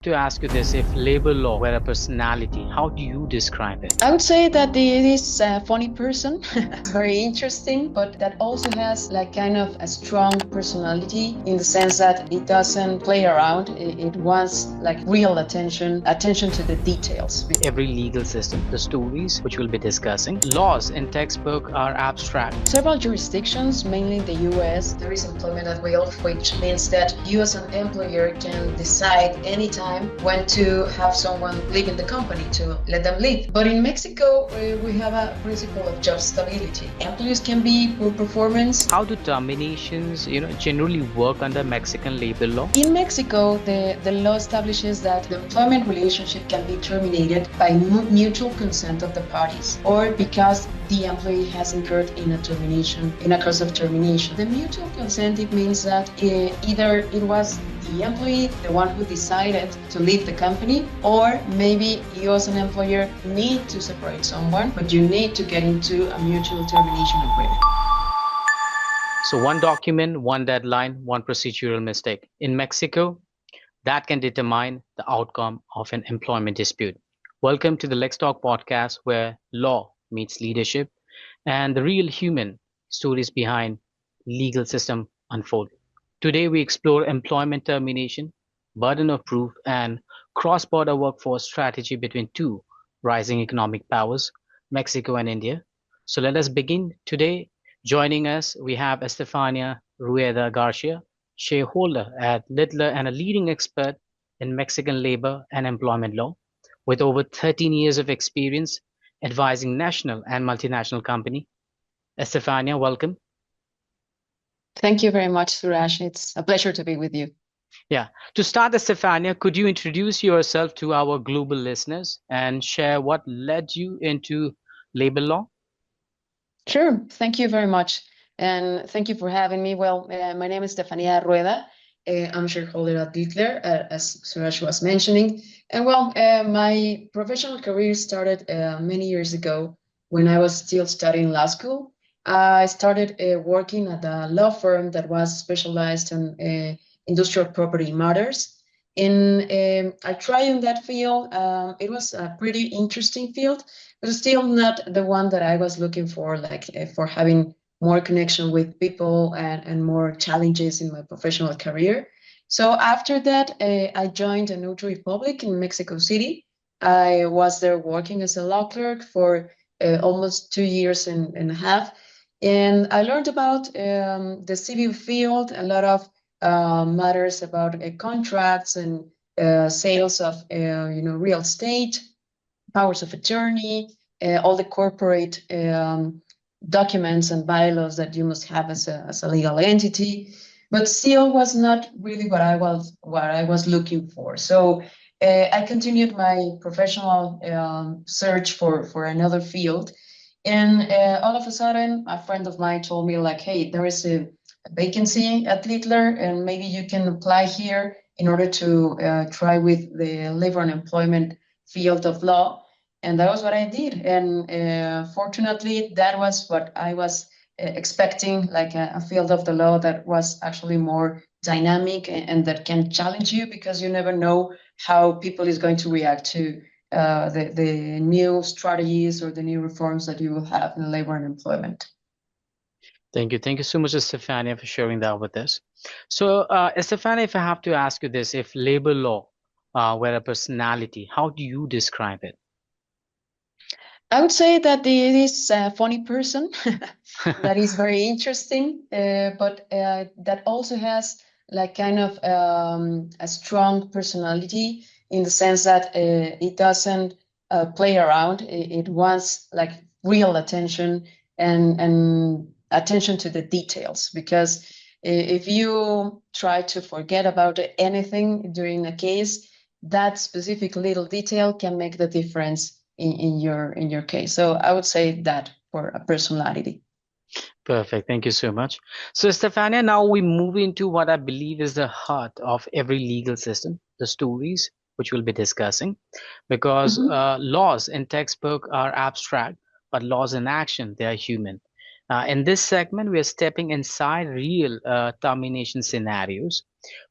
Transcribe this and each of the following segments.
To ask you this, if labor law were a personality, how do you describe it? I would say that it is a funny person, very interesting, but that also has like kind of a strong personality in the sense that it doesn't play around. It wants like real attention to the details. Every legal system, the stories which we'll be discussing. Laws in textbook are abstract. Several jurisdictions, mainly in the US, there is employment at will, which means that you as an employer can decide anytime when to have someone leave in the company, to let them leave. But in Mexico, we have a principle of job stability. Employees can be poor performance. How do terminations, generally work under Mexican labor law? In Mexico, the law establishes that the employment relationship can be terminated by mutual consent of the parties, or because the employee has incurred in a cause of termination. The mutual consent, it means that either it was the employee, the one who decided to leave the company, or maybe you as an employer need to separate someone, but you need to get into a mutual termination agreement. So one document, one deadline, one procedural mistake. In Mexico, that can determine the outcome of an employment dispute. Welcome to the Lex Talk podcast, where law meets leadership and the real human stories behind legal system unfold. Today we explore employment termination, burden of proof, and cross-border workforce strategy between two rising economic powers, Mexico and India. So let us begin today. Joining us, we have Estefanía Rueda Garcia, shareholder at Littler and a leading expert in Mexican labor and employment law, with over 13 years of experience advising national and multinational company. Estefania, welcome. Thank you very much, Suraj. It's a pleasure to be with you. Yeah. To start, Estefania, could you introduce yourself to our global listeners and share what led you into labor law? Sure. Thank you very much. And thank you for having me. Well, my name is Estefanía Rueda. I'm a shareholder at Littler, as Suraj was mentioning. And well, my professional career started many years ago when I was still studying law school. I started working at a law firm that was specialized in industrial property matters. And I tried in that field. It was a pretty interesting field, but still not the one that I was looking for, like for having more connection with people and more challenges in my professional career. So after that, I joined a notary public in Mexico City. I was there working as a law clerk for almost 2 years and a half. And I learned about the civil field, a lot of matters about contracts and sales of real estate, powers of attorney, all the corporate documents and bylaws that you must have as a legal entity, but still was not really what I was looking for. So I continued my professional search for another field, and all of a sudden, a friend of mine told me like, "Hey, there is a vacancy at Littler, and maybe you can apply here in order to try with the labor and employment field of law." And that was what I did. And fortunately, that was what I was expecting, like a field of the law that was actually more dynamic and that can challenge you, because you never know how people is going to react to the new strategies or the new reforms that you will have in labor and employment. Thank you. Thank you so much, Estefania, for sharing that with us. So, Estefania, if I have to ask you this, if labor law were a personality, how do you describe it? I would say that it is a funny person that is very interesting, but that also has like kind of a strong personality in the sense that it doesn't play around. It wants like real attention and attention to the details, because if you try to forget about anything during a case, that specific little detail can make the difference in your case. So I would say that for a personality. Perfect. Thank you so much. So, Stefania, now we move into what I believe is the heart of every legal system, the stories, which we'll be discussing, because laws in textbook are abstract, but laws in action, they are human. In this segment, we are stepping inside real termination scenarios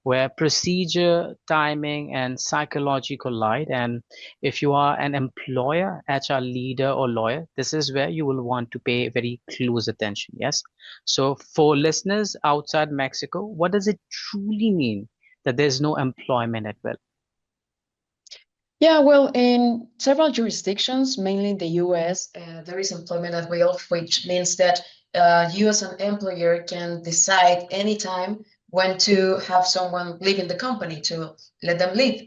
where procedure, timing, and psychology collide. And if you are an employer, HR leader, or lawyer, this is where you will want to pay very close attention. Yes. So, for listeners outside Mexico, what does it truly mean that there's no employment at will? Yeah, well, in several jurisdictions, mainly in the US, there is employment at will, which means that you as an employer can decide anytime when to have someone leaving the company to let them leave.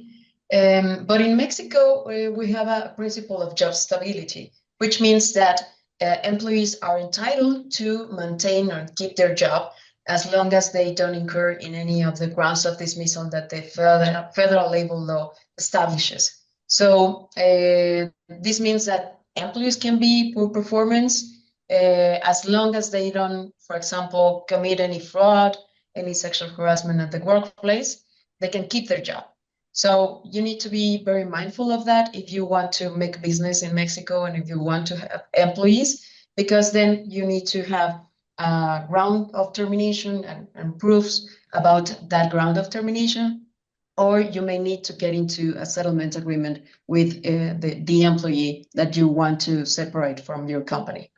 But in Mexico, we have a principle of job stability, which means that employees are entitled to maintain or keep their job as long as they don't incur in any of the grounds of dismissal that the federal labor law establishes. So this means that employees can be poor performance as long as they don't, for example, commit any fraud, any sexual harassment at the workplace, they can keep their job. So you need to be very mindful of that if you want to make business in Mexico and if you want to have employees, because then you need to have a ground of termination and proofs about that ground of termination, or you may need to get into a settlement agreement with the employee that you want to separate from your company.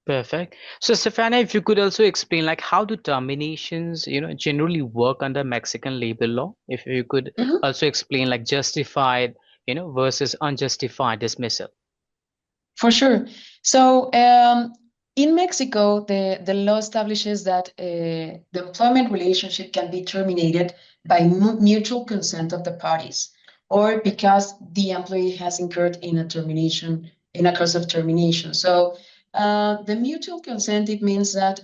Perfect. So, Stefania, if you could also explain, like, how do terminations, generally work under Mexican labor law? If you could also explain, like, justified, versus unjustified dismissal. For sure. So, in Mexico, the law establishes that the employment relationship can be terminated by mutual consent of the parties, or because the employee has incurred in a cause of termination. So, the mutual consent, it means that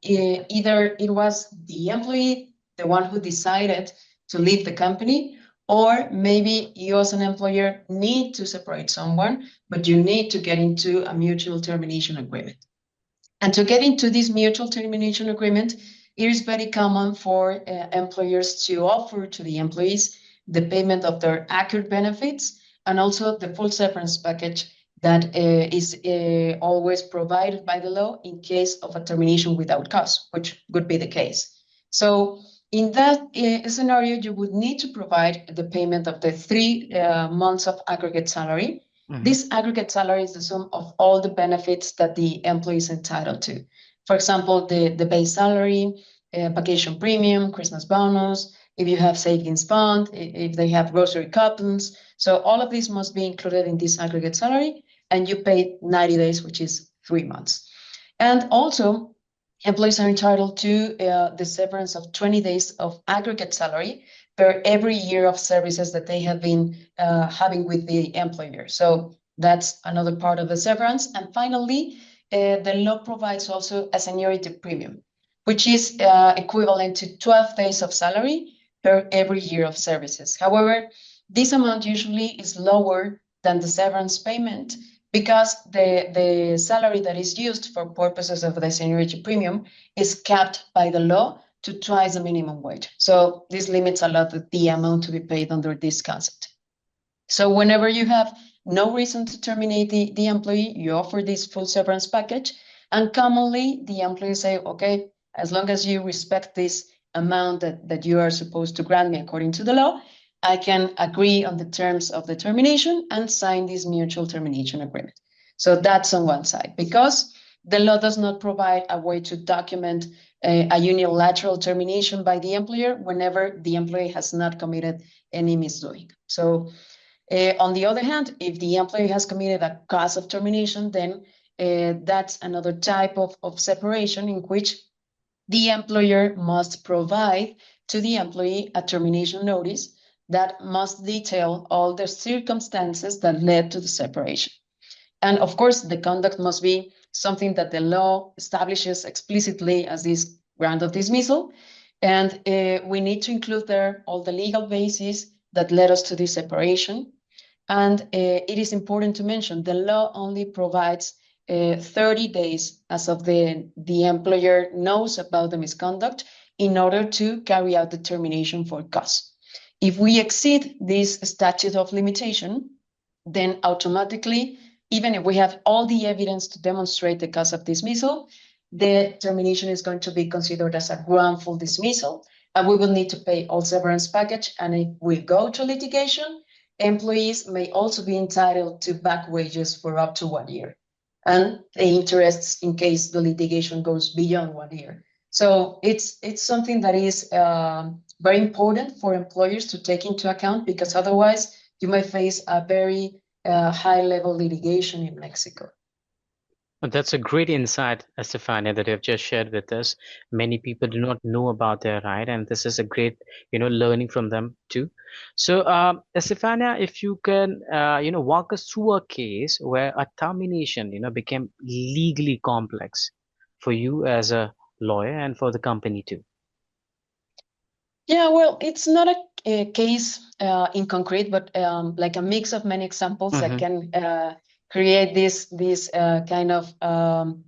either it was the employee, the one who decided to leave the company, or maybe you as an employer need to separate someone, but you need to get into a mutual termination agreement. And to get into this mutual termination agreement, it is very common for employers to offer to the employees the payment of their accrued benefits and also the full severance package that is always provided by the law in case of a termination without cause, which would be the case. So in that scenario, you would need to provide the payment of the 3 months of aggregate salary. This aggregate salary is the sum of all the benefits that the employee is entitled to. For example, the base salary, vacation premium, Christmas bonus, if you have savings fund, if they have grocery coupons. So all of this must be included in this aggregate salary, and you pay 90 days, which is 3 months. And also, employees are entitled to the severance of 20 days of aggregate salary per every year of services that they have been having with the employer. So that's another part of the severance. And finally, the law provides also a seniority premium, which is equivalent to 12 days of salary per every year of services. However, this amount usually is lower than the severance payment because the salary that is used for purposes of the seniority premium is capped by the law to twice the minimum wage. So this limits a lot the amount to be paid under this concept. So whenever you have no reason to terminate the employee, you offer this full severance package. And commonly, the employees say, okay, as long as you respect this amount that you are supposed to grant me according to the law, I can agree on the terms of the termination and sign this mutual termination agreement. So that's on one side, because the law does not provide a way to document a unilateral termination by the employer whenever the employee has not committed any misdoing. So on the other hand, if the employee has committed a cause of termination, then that's another type of separation in which the employer must provide to the employee a termination notice that must detail all the circumstances that led to the separation. And of course, the conduct must be something that the law establishes explicitly as this ground of dismissal. And we need to include there all the legal bases that led us to this separation. And it is important to mention the law only provides 30 days as of the employer knows about the misconduct in order to carry out the termination for cause. If we exceed this statute of limitation, then automatically even if we have all the evidence to demonstrate the cause of dismissal, the termination is going to be considered as a wrongful dismissal, and we will need to pay all severance package. And if we go to litigation, employees may also be entitled to back wages for up to 1 year, and the interests in case the litigation goes beyond 1 year. So it's something that is very important for employers to take into account, because otherwise you may face a very high-level litigation in Mexico. Well, that's a great insight, Estefania, that you have just shared with us. Many people do not know about their right, and this is a great, learning from them too. So, Estefania, if you can, walk us through a case where a termination, became legally complex for you as a lawyer and for the company too. Yeah, well, it's not a case in concrete, but like a mix of many examples that can create this kind of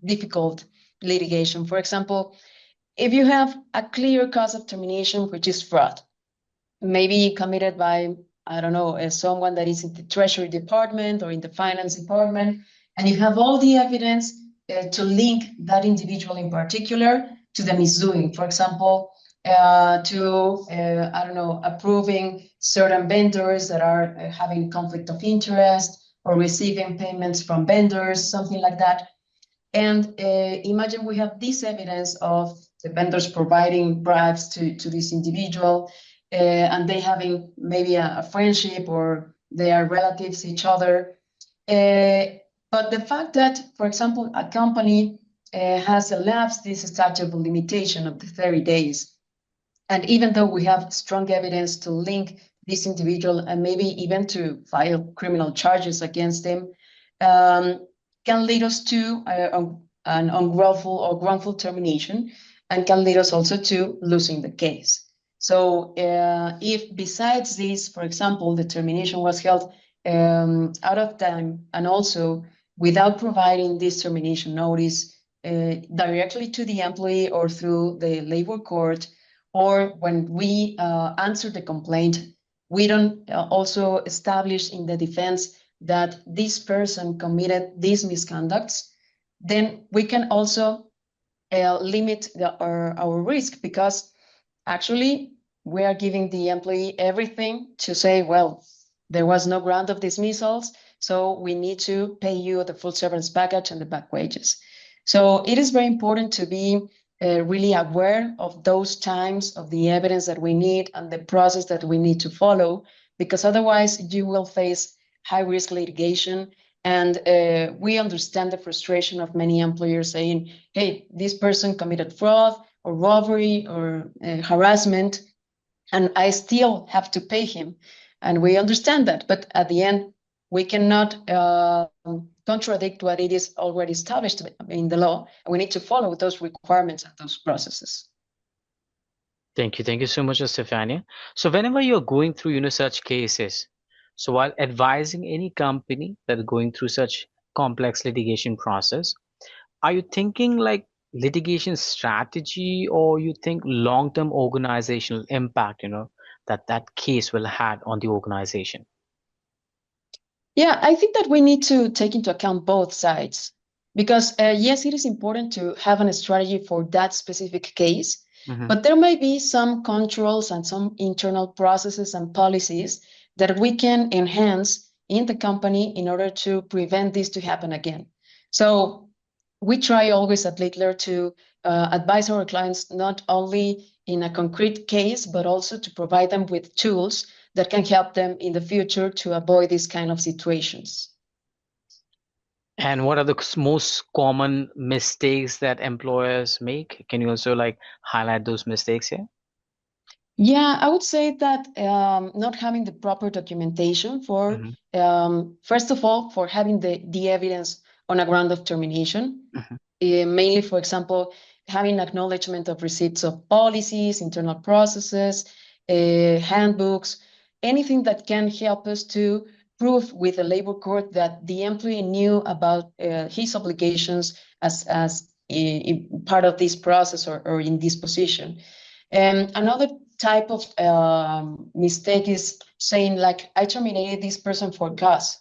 difficult litigation. For example, if you have a clear cause of termination, which is fraud, maybe committed by, I don't know, someone that is in the Treasury Department or in the Finance Department, and you have all the evidence to link that individual in particular to the misdoing. For example, I don't know, approving certain vendors that are having conflict of interest or receiving payments from vendors, something like that. And imagine we have this evidence of the vendors providing bribes to this individual, and they having maybe a friendship, or they are relatives each other. But the fact that, for example, a company has elapsed this statute of limitation of the 30 days, and even though we have strong evidence to link this individual and maybe even to file criminal charges against them, can lead us to an unlawful or wrongful termination, and can lead us also to losing the case. So if besides this, for example, the termination was held out of time, and also without providing this termination notice directly to the employee or through the labor court, or when we answer the complaint, we don't also establish in the defense that this person committed these misconducts, then we can also limit our risk, because actually we are giving the employee everything to say, well, there was no grant of dismissals, so we need to pay you the full severance package and the back wages. So it is very important to be really aware of those times, of the evidence that we need and the process that we need to follow, because otherwise you will face high-risk litigation. And we understand the frustration of many employers saying, hey, this person committed fraud or robbery or harassment, and I still have to pay him. And we understand that. But at the end, we cannot contradict what it is already established in the law. And we need to follow those requirements and those processes. Thank you. Thank you so much, Estefania. So whenever you're going through, such cases, so while advising any company that is going through such complex litigation process, are you thinking like litigation strategy, or you think long-term organizational impact, that case will have on the organization? Yeah, I think that we need to take into account both sides, because yes, it is important to have a strategy for that specific case, but there may be some controls and some internal processes and policies that we can enhance in the company in order to prevent this to happen again. So we try always at Littler to advise our clients not only in a concrete case, but also to provide them with tools that can help them in the future to avoid these kind of situations. And what are the most common mistakes that employers make? Can you also highlight those mistakes here? Yeah, I would say that not having the proper documentation for, first of all, for having the evidence on a ground of termination, mainly, for example, having acknowledgement of receipts of policies, internal processes, handbooks, anything that can help us to prove with the labor court that the employee knew about his obligations as part of this process or in this position. Another type of mistake is saying, like, I terminated this person for cause.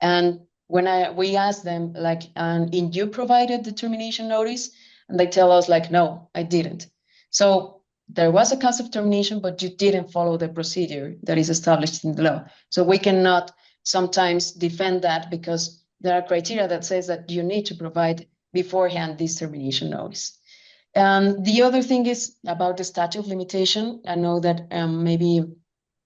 And when we ask them like, and you provided the termination notice, and they tell us like, no, I didn't. So there was a cause of termination, but you didn't follow the procedure that is established in the law. So we cannot sometimes defend that because there are criteria that says that you need to provide beforehand this termination notice. And the other thing is about the statute of limitation. I know that maybe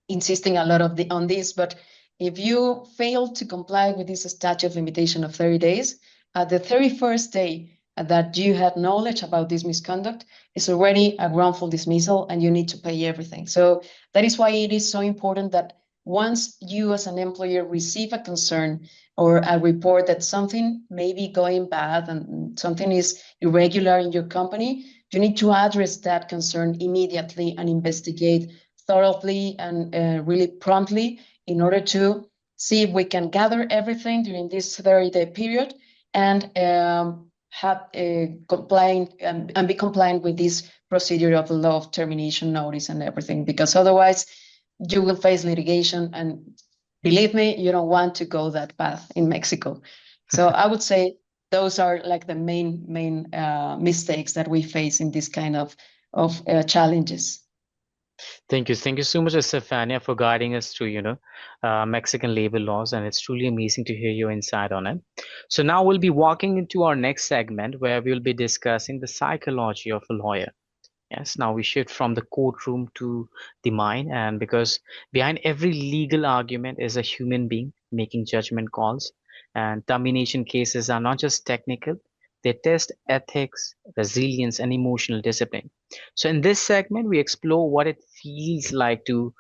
insisting a lot on this, but if you fail to comply with this statute of limitation of 30 days, at the 31st day that you had knowledge about this misconduct, it's already a wrongful dismissal and you need to pay everything. So that is why it is so important that once you as an employer receive a concern or a report that something may be going bad and something is irregular in your company, you need to address that concern immediately and investigate thoroughly and really promptly in order to see if we can gather everything during this 30-day period and have compliant and be compliant with this procedure of the law of termination notice and everything, because otherwise you will face litigation, and believe me, you don't want to go that path in Mexico. So I would say those are like the main mistakes that we face in this kind of challenges. Thank you so much, Estefania, for guiding us through Mexican labor laws, and it's truly amazing to hear your insight on it. So now we'll be walking into our next segment where we'll be discussing the psychology of a lawyer. Yes, now we shift from the courtroom to the mind, and because behind every legal argument is a human being making judgment calls, and termination cases are not just technical, they test ethics, resilience, and emotional discipline. So, in this segment, we explore what it feels like to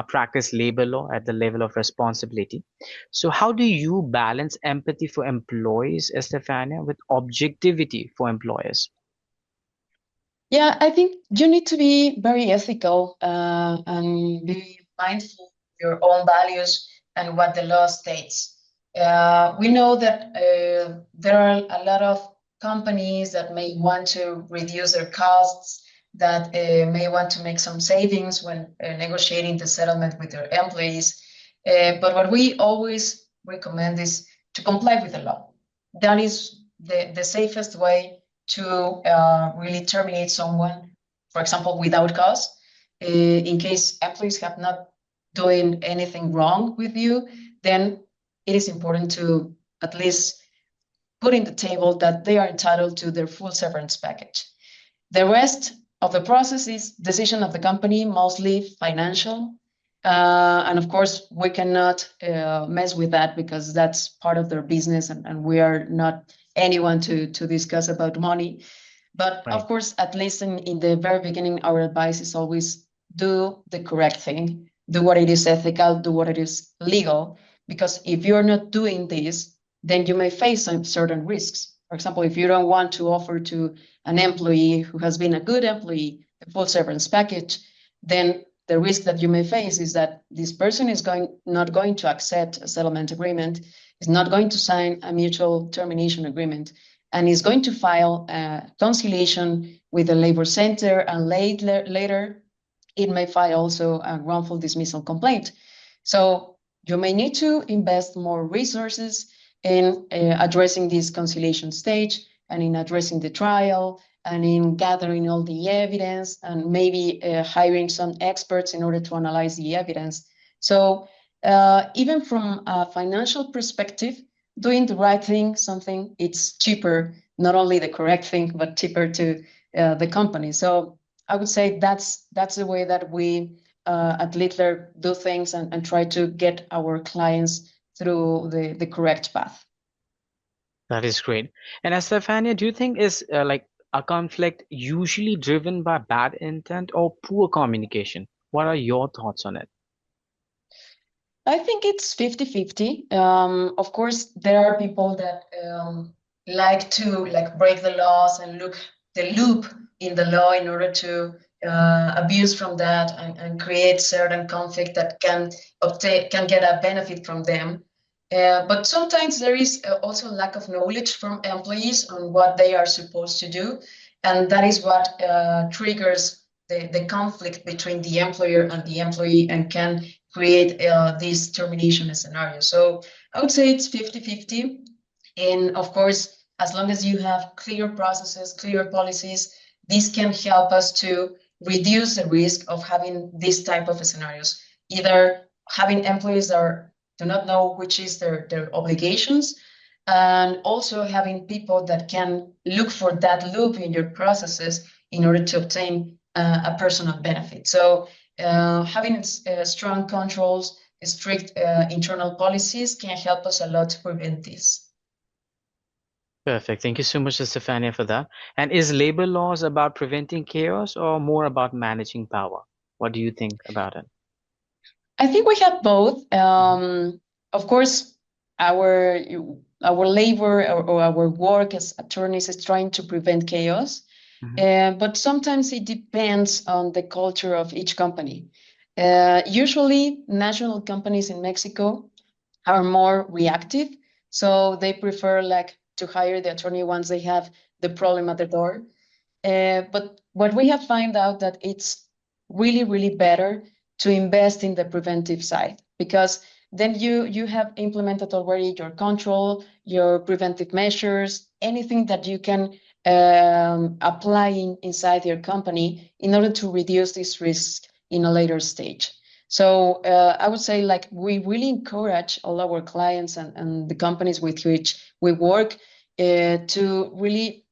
practice labor law at the level of responsibility. So, how do you balance empathy for employees, Estefania, with objectivity for employers? Yeah, I think you need to be very ethical and be mindful of your own values and what the law states. We know that there are a lot of companies that may want to reduce their costs, that may want to make some savings when negotiating the settlement with their employees. But what we always recommend is to comply with the law. That is the safest way to really terminate someone, for example, without cause. In case employees have not doing anything wrong with you, then it is important to at least put in the table that they are entitled to their full severance package. The rest of the process is decision of the company, mostly financial. And of course, we cannot mess with that because that's part of their business, and we are not anyone to discuss about money. But Right. of course, at least in the very beginning, our advice is always do the correct thing, do what it is ethical, do what it is legal, because if you're not doing this, then you may face some certain risks. For example, if you don't want to offer to an employee who has been a good employee the full severance package, then the risk that you may face is that this person is not going to accept a settlement agreement, is not going to sign a mutual termination agreement, and is going to file a conciliation with the labor center, and later it may file also a wrongful dismissal complaint. So you may need to invest more resources in addressing this conciliation stage and in addressing the trial and in gathering all the evidence and maybe hiring some experts in order to analyze the evidence. So even from a financial perspective, doing the right thing, it's cheaper, not only the correct thing, but cheaper to the company. So I would say that's the way that we at Littler do things and try to get our clients through the correct path. That is great. And Estefania, do you think is like a conflict usually driven by bad intent or poor communication? What are your thoughts on it? I think it's 50-50. Of course, there are people that like to break the laws and look the loop in the law in order to abuse from that and create certain conflict that can get a benefit from them. But sometimes there is also lack of knowledge from employees on what they are supposed to do, and that is what triggers the conflict between the employer and the employee and can create this termination scenario. So I would say it's 50-50. And of course, as long as you have clear processes, clear policies, this can help us to reduce the risk of having this type of scenarios, either having employees that do not know which is their obligations, and also having people that can look for that loop in your processes in order to obtain a personal benefit. So having strong controls, strict internal policies can help us a lot to prevent this. Perfect. Thank you so much, Estefania, for that. And is labor laws about preventing chaos or more about managing power? What do you think about it? I think we have both. Of course, our labor or our work as attorneys is trying to prevent chaos, but sometimes it depends on the culture of each company. Usually, national companies in Mexico are more reactive, so they prefer like to hire the attorney once they have the problem at the door. But what we have found out that it's really, really better to invest in the preventive side, because then you have implemented already your control, your preventive measures, anything that you can apply inside your company in order to reduce this risk in a later stage. So I would say like we really encourage all our clients and the companies with which we work to really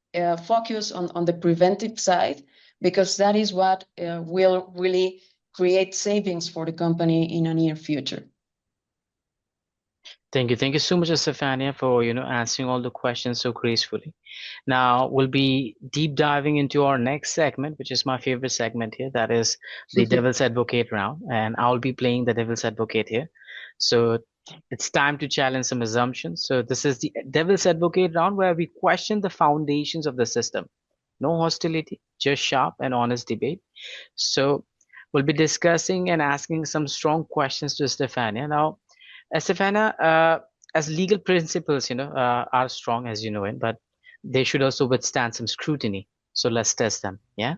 focus on the preventive side, because that is what will really create savings for the company in a near future. Thank you. Thank you so much, Estefania, for answering all the questions so gracefully. Now we'll be deep diving into our next segment, which is my favorite segment here. That is the Devil's Advocate round, and I'll be playing the Devil's Advocate here. So it's time to challenge some assumptions. So this is the Devil's Advocate round where we question the foundations of the system. No hostility, just sharp and honest debate. So we'll be discussing and asking some strong questions to Estefania. Now, Estefania, as legal principles, are strong as you know it, but they should also withstand some scrutiny. So let's test them. Yeah.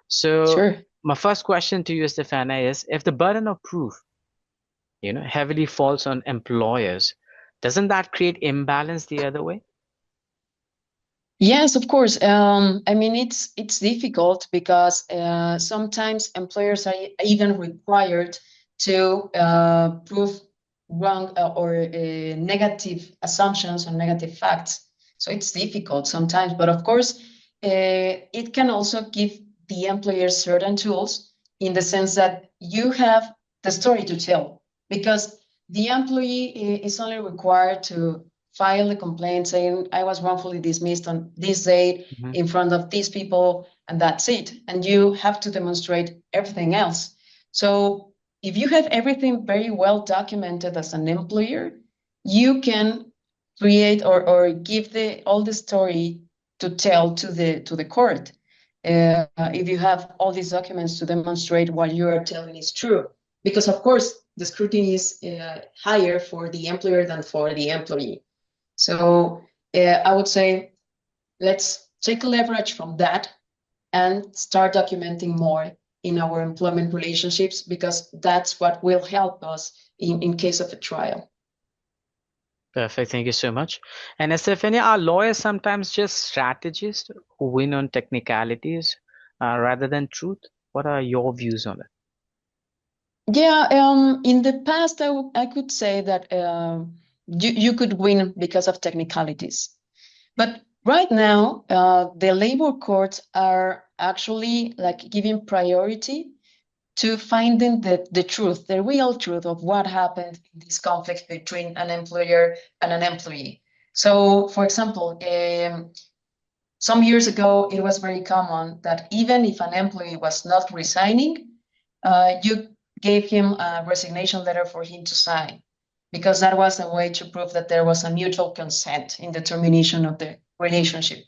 So Sure. my first question to you, Estefania, is if the burden of proof, heavily falls on employers, doesn't that create imbalance the other way? Yes, of course. I mean, it's difficult because sometimes employers are even required to prove wrong or negative assumptions or negative facts. So it's difficult sometimes, but of course, it can also give the employer certain tools in the sense that you have the story to tell, because the employee is only required to file a complaint saying I was wrongfully dismissed on this date in front of these people, and that's it. And you have to demonstrate everything else. So if you have everything very well documented as an employer, you can create or give all the story to tell to the court. If you have all these documents to demonstrate what you are telling is true, because of course the scrutiny is higher for the employer than for the employee. So I would say let's take leverage from that and start documenting more in our employment relationships, because that's what will help us in case of a trial. Perfect. Thank you so much. And Estefania, are lawyers sometimes just strategists who win on technicalities rather than truth? What are your views on it? Yeah, in the past, I could say that you could win because of technicalities. But right now, the labor courts are actually like giving priority to finding the truth, the real truth of what happened in this conflict between an employer and an employee. So, for example, some years ago, it was very common that even if an employee was not resigning, you gave him a resignation letter for him to sign, because that was a way to prove that there was a mutual consent in the termination of the relationship.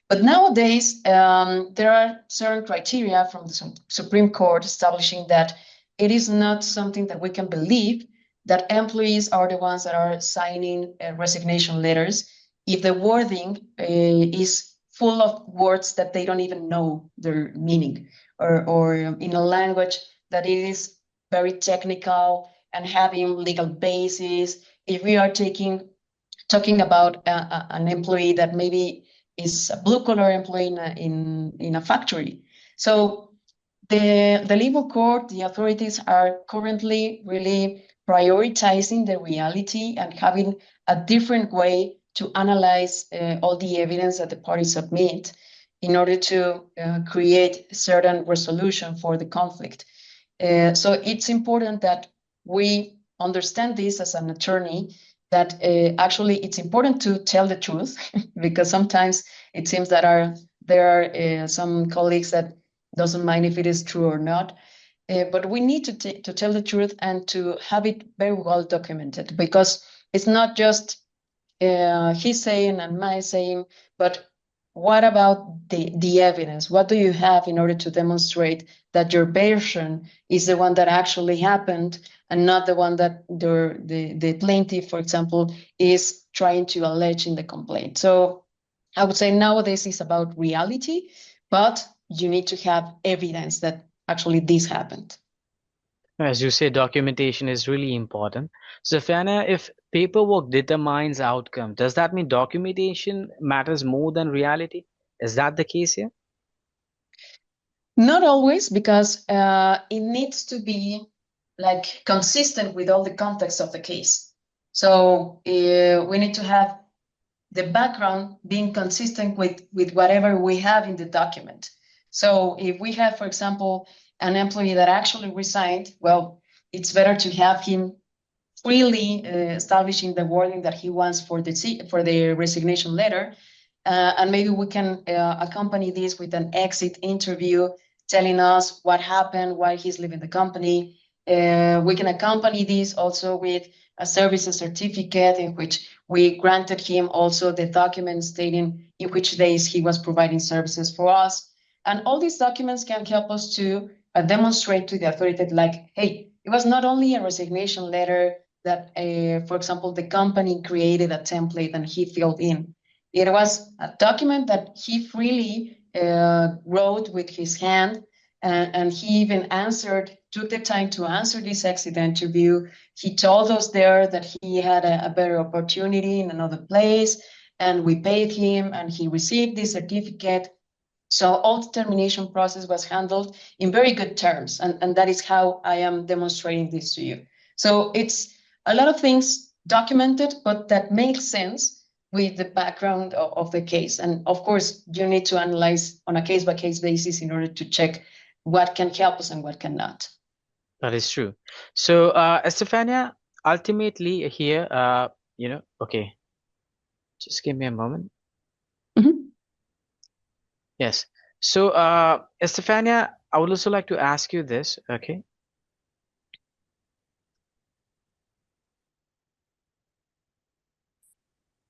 But nowadays, there are certain criteria from the Supreme Court establishing that it is not something that we can believe that employees are the ones that are signing resignation letters if the wording is full of words that they don't even know their meaning, or in a language that it is very technical and having legal basis. If we are talking about an employee that maybe is a blue-collar employee in a factory. So the labor court, the authorities are currently really prioritizing the reality and having a different way to analyze all the evidence that the parties submit in order to create certain resolution for the conflict. So it's important that we understand this as an attorney, that actually it's important to tell the truth because sometimes it seems that there are some colleagues that doesn't mind if it is true or not. But we need to tell the truth and to have it very well documented, because it's not just he's saying and my saying, but what about the evidence? What do you have in order to demonstrate that your version is the one that actually happened and not the one that the plaintiff, for example, is trying to allege in the complaint? So I would say nowadays it's about reality, but you need to have evidence that actually this happened. As you say, documentation is really important. So, Fana, if paperwork determines outcome, does that mean documentation matters more than reality? Is that the case here? Not always, because it needs to be like consistent with all the context of the case. So we need to have the background being consistent with whatever we have in the document. So if we have, for example, an employee that actually resigned, well, it's better to have him freely establishing the wording that he wants for the resignation letter. And maybe we can accompany this with an exit interview telling us what happened, why he's leaving the company. We can accompany this also with a services certificate in which we granted him also the document stating in which days he was providing services for us. And all these documents can help us to demonstrate to the authority like, hey, it was not only a resignation letter that, for example, the company created a template and he filled in. It was a document that he freely wrote with his hand, and he even took the time to answer this exit interview. He told us there that he had a better opportunity in another place, and we paid him, and he received this certificate. So all the termination process was handled in very good terms, and that is how I am demonstrating this to you. So it's a lot of things documented, but that makes sense with the background of the case. And of course, you need to analyze on a case-by-case basis in order to check what can help us and what cannot. That is true. So, Estefania, ultimately here, okay, just give me a moment. Mm-hmm. Yes. So, Estefania, I would also like to ask you this, okay?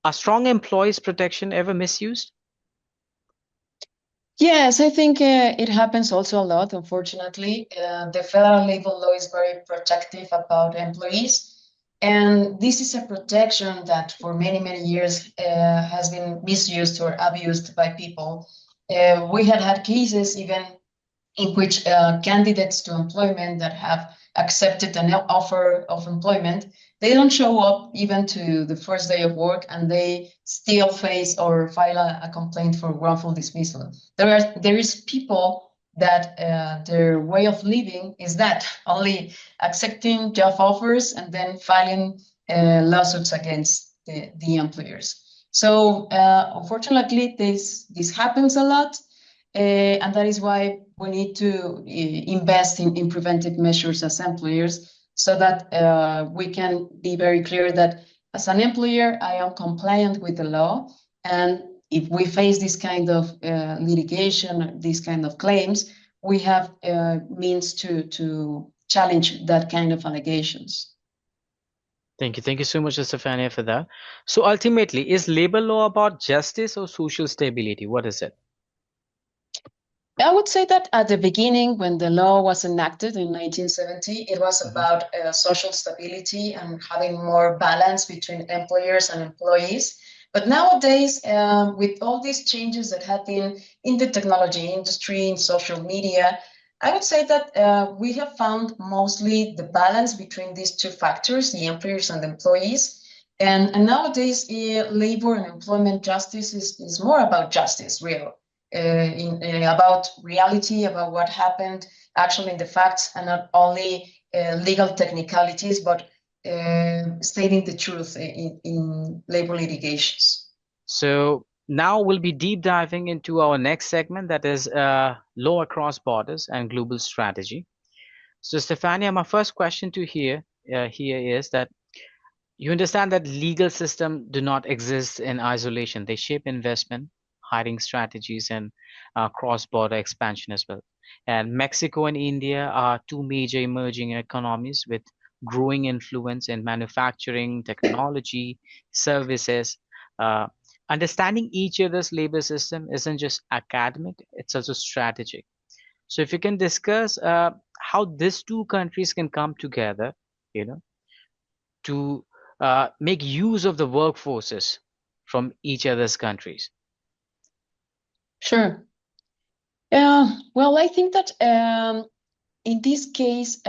Are strong employees protection ever misused? Yes, I think it happens also a lot, unfortunately. The federal labor law is very protective about employees. And this is a protection that for many, many years has been misused or abused by people. We had cases even in which candidates to employment that have accepted an offer of employment, they don't show up even to the first day of work, and they still face or file a complaint for wrongful dismissal. There is people that their way of living is that only accepting job offers and then filing lawsuits against the employers. So unfortunately, this happens a lot. And that is why we need to invest in preventive measures as employers, so that we can be very clear that as an employer, I am compliant with the law. And if we face this kind of litigation, these kind of claims, we have means to challenge that kind of allegations. Thank you. Thank you so much, Estefania, for that. So ultimately, is labor law about justice or social stability? What is it? I would say that at the beginning, when the law was enacted in 1970, it was about social stability and having more balance between employers and employees. But nowadays, with all these changes that have been in the technology industry, in social media, I would say that we have found mostly the balance between these two factors, the employers and the employees. And nowadays, labor and employment justice is more about justice, real, about reality, about what happened actually in the facts, and not only legal technicalities, but stating the truth in labor litigations. So now we'll be deep diving into our next segment, that is law across borders and global strategy. So Stefania, my first question to here is that you understand that legal systems do not exist in isolation. They shape investment, hiring strategies, and cross-border expansion as well. And Mexico and India are two major emerging economies with growing influence in manufacturing, technology, services. Uh, Understanding each other's labor system isn't just academic; it's also strategic. So, if you can discuss how these two countries can come together, you know to make use of the workforces from each other's countries. Sure. Well, I think that in this case,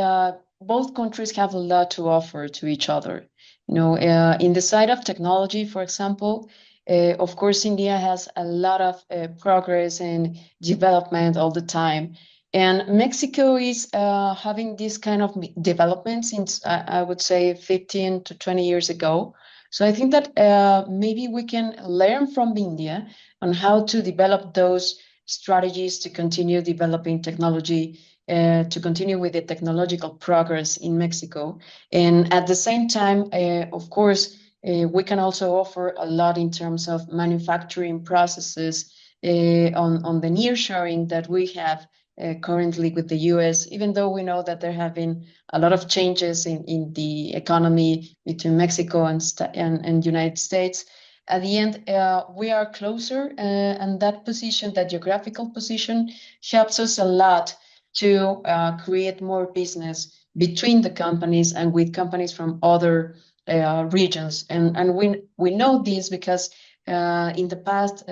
both countries have a lot to offer to each other. In the side of technology, for example, of course, India has a lot of progress and development all the time. And Mexico is having this kind of development since, I would say, 15 to 20 years ago. So I think that maybe we can learn from India on how to develop those strategies to continue developing technology, to continue with the technological progress in Mexico. And at the same time, of course, we can also offer a lot in terms of manufacturing processes on the nearshoring that we have currently with the US, even though we know that there have been a lot of changes in the economy between Mexico and United States. At the end, we are closer, and that position, that geographical position, helps us a lot to create more business between the companies and with companies from other regions. And we know this because in the past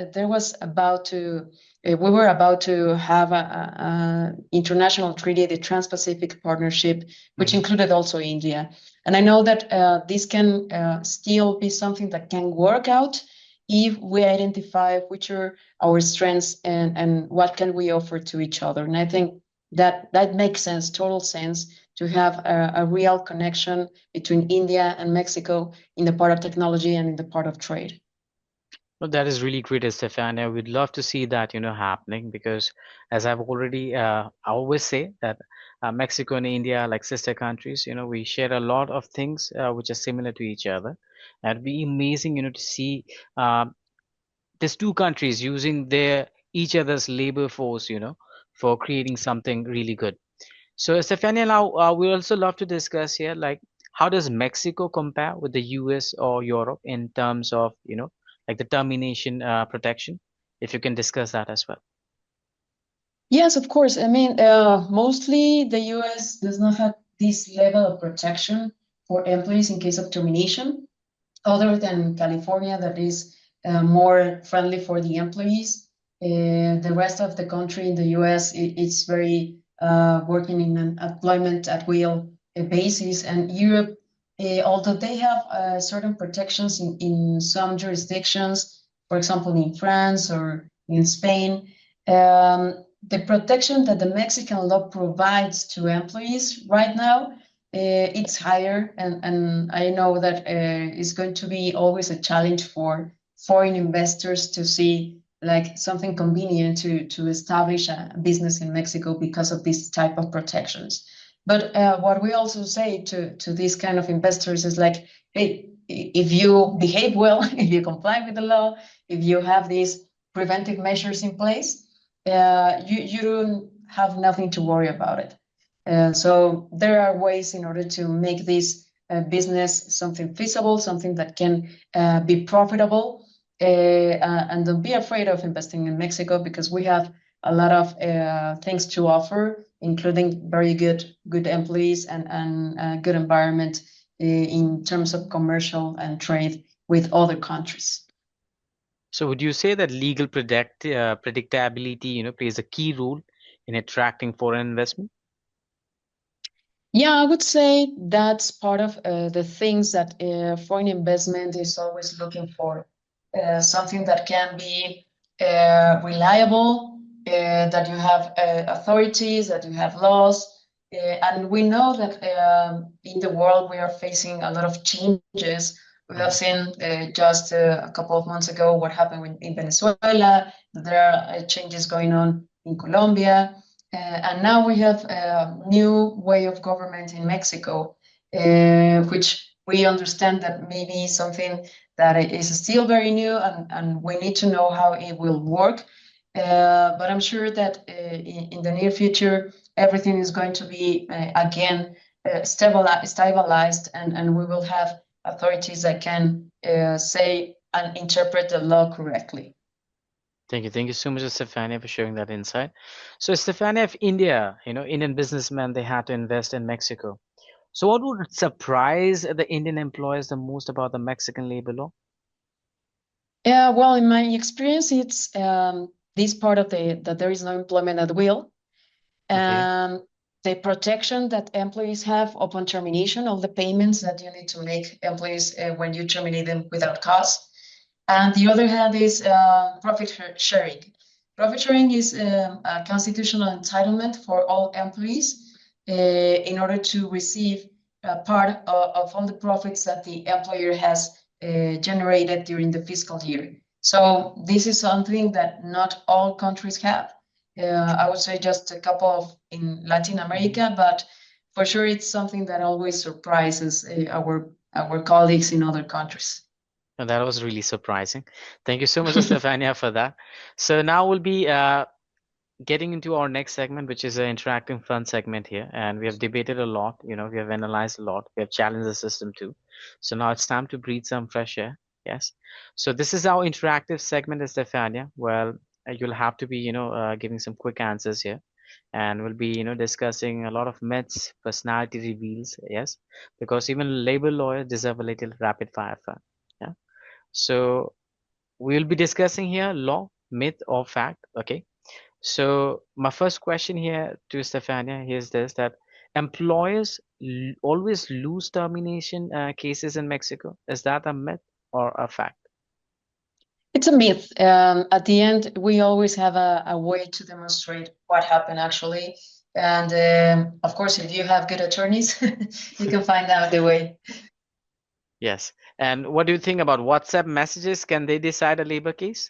we were about to have a international treaty, the Trans-Pacific Partnership, which included also India. And I know that this can still be something that can work out if we identify which are our strengths and what can we offer to each other. And I think that makes sense, total sense, to have a real connection between India and Mexico in the part of technology and in the part of trade. Well, that is really great, Stefania. We'd love to see that, happening, because as I've already, I always say that Mexico and India are like sister countries. We share a lot of things which are similar to each other. And it'd be amazing, to see these two countries using their each other's labor force, for creating something really good. So, Stefania, now we also love to discuss here, like, how does Mexico compare with the US or Europe in terms of, like the termination protection? If you can discuss that as well. Yes, of course. I mean, mostly the US does not have this level of protection for employees in case of termination, other than California, that is more friendly for the employees. The rest of the country in the US, it's very working in an employment at will basis. And Europe, although they have certain protections in some jurisdictions, for example, in France or in Spain, the protection that the Mexican law provides to employees right now, it's higher, and I know that it's going to be always a challenge for foreign investors to see like something convenient to establish a business in Mexico because of this type of protections. But what we also say to these kind of investors is like, hey, if you behave well, if you comply with the law, if you have these preventive measures in place, you don't have nothing to worry about it. So there are ways in order to make this business something feasible, something that can be profitable, and don't be afraid of investing in Mexico, because we have a lot of things to offer, including very good employees and good environment in terms of commercial and trade with other countries. So would you say that legal predictability, plays a key role in attracting foreign investment? Yeah, I would say that's part of the things that foreign investment is always looking for. Something that can be reliable, that you have authorities, that you have laws. And we know that in the world we are facing a lot of changes. We have seen just a couple of months ago what happened in Venezuela. There are changes going on in Colombia. And now we have a new way of government in Mexico, which we understand that maybe something that is still very new, and we need to know how it will work. But I'm sure that in the near future, everything is going to be, again, stabilized, and we will have authorities that can say and interpret the law correctly. Thank you. Thank you so much, Estefania, for sharing that insight. So, Estefania, if India, Indian businessmen, they had to invest in Mexico. So, what would surprise the Indian employers the most about the Mexican labor law? Yeah, well, in my experience, it's this part of that there is no employment at will, and the protection that employees have upon termination of the payments that you need to make employees when you terminate them without cause. And the other hand is profit sharing. Profit sharing is a constitutional entitlement for all employees in order to receive a part of all the profits that the employer has generated during the fiscal year. So this is something that not all countries have. I would say just a couple of in Latin America, but for sure it's something that always surprises our colleagues in other countries. And that was really surprising. Thank you so much, Stefania, for that. So now we'll be getting into our next segment, which is an interactive fun segment here. And we have debated a lot, we have analyzed a lot, we have challenged the system too. So now it's time to breathe some fresh air. Yes. So this is our interactive segment, Stefania. Well, you'll have to be, giving some quick answers here. And we'll be, discussing a lot of myths, personality reveals. Yes. Because even labor lawyers deserve a little rapid fire fun. Yeah. So we'll be discussing here law, myth, or fact. Okay. So my first question here to Stefania is this: that employers always lose termination cases in Mexico. Is that a myth or a fact? It's a myth. At the end, we always have a way to demonstrate what happened actually. And of course, if you have good attorneys, you can find out the way. Yes. And what do you think about WhatsApp messages? Can they decide a labor case?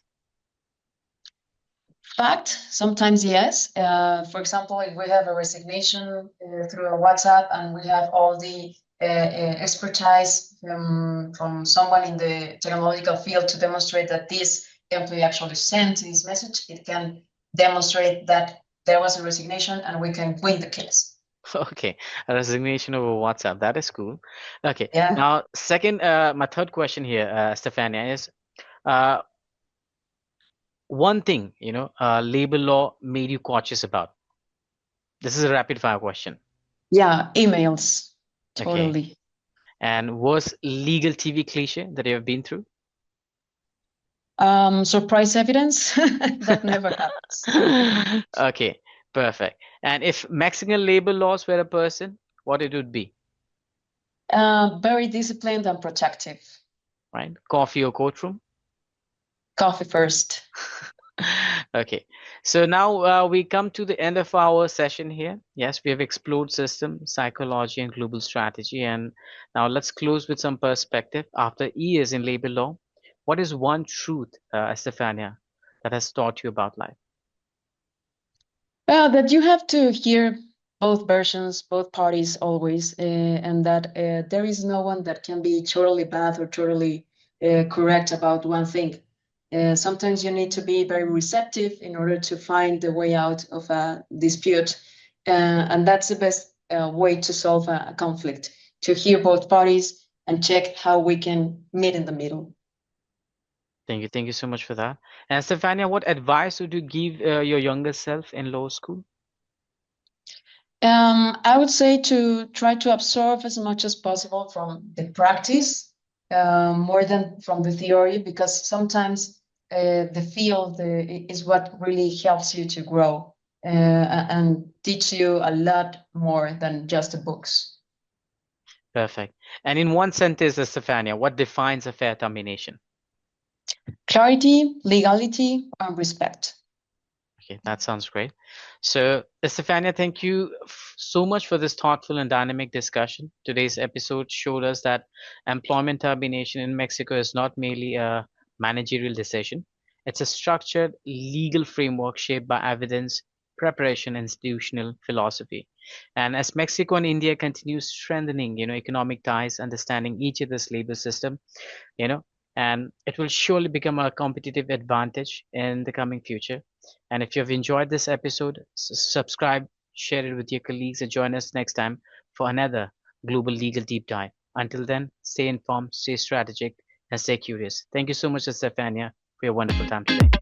Fact, sometimes yes. For example, if we have a resignation through a WhatsApp and we have all the expertise from someone in the technological field to demonstrate that this employee actually sent this message, it can demonstrate that there was a resignation and we can win the case. Okay, a resignation over WhatsApp. That is cool. Okay. Yeah. Now, second, my third question here, Stefania, is one thing, labor law made you cautious about. This is a rapid fire question. Yeah, emails. Okay. Totally. And worst legal TV cliche that you have been through? Surprise evidence? That never happens. Okay, perfect. And if Mexican labor laws were a person, what it would be? Very disciplined and protective. Right? Coffee or courtroom? Coffee first. Okay, so now we come to the end of our session here. Yes, we have explored system, psychology, and global strategy. And now let's close with some perspective. After years in labor law, what is one truth, Estefania, that has taught you about life? That you have to hear both versions, both parties always, and that there is no one that can be totally bad or totally correct about one thing. Sometimes you need to be very receptive in order to find the way out of a dispute. And that's the best way to solve a conflict, to hear both parties and check how we can meet in the middle. Thank you. Thank you so much for that. And Stefania, what advice would you give your younger self in law school? I would say to try to absorb as much as possible from the practice, more than from the theory, because sometimes the field is what really helps you to grow. and teach you a lot more than just the books. Perfect. And in one sentence, Estefania, what defines a fair termination? Clarity, legality, and respect. Okay, that sounds great. So, Estefania, thank you so much for this thoughtful and dynamic discussion. Today's episode showed us that employment termination in Mexico is not merely a managerial decision, it's a structured legal framework shaped by evidence, preparation, and institutional philosophy. And as Mexico and India continue strengthening, economic ties, understanding each other's labor system, you know, and it will surely become a competitive advantage in the coming future. And if you have enjoyed this episode, subscribe, share it with your colleagues, and join us next time for another global legal deep dive. Until then, stay informed, stay strategic, and stay curious. Thank you so much, Estefania, for your wonderful time today.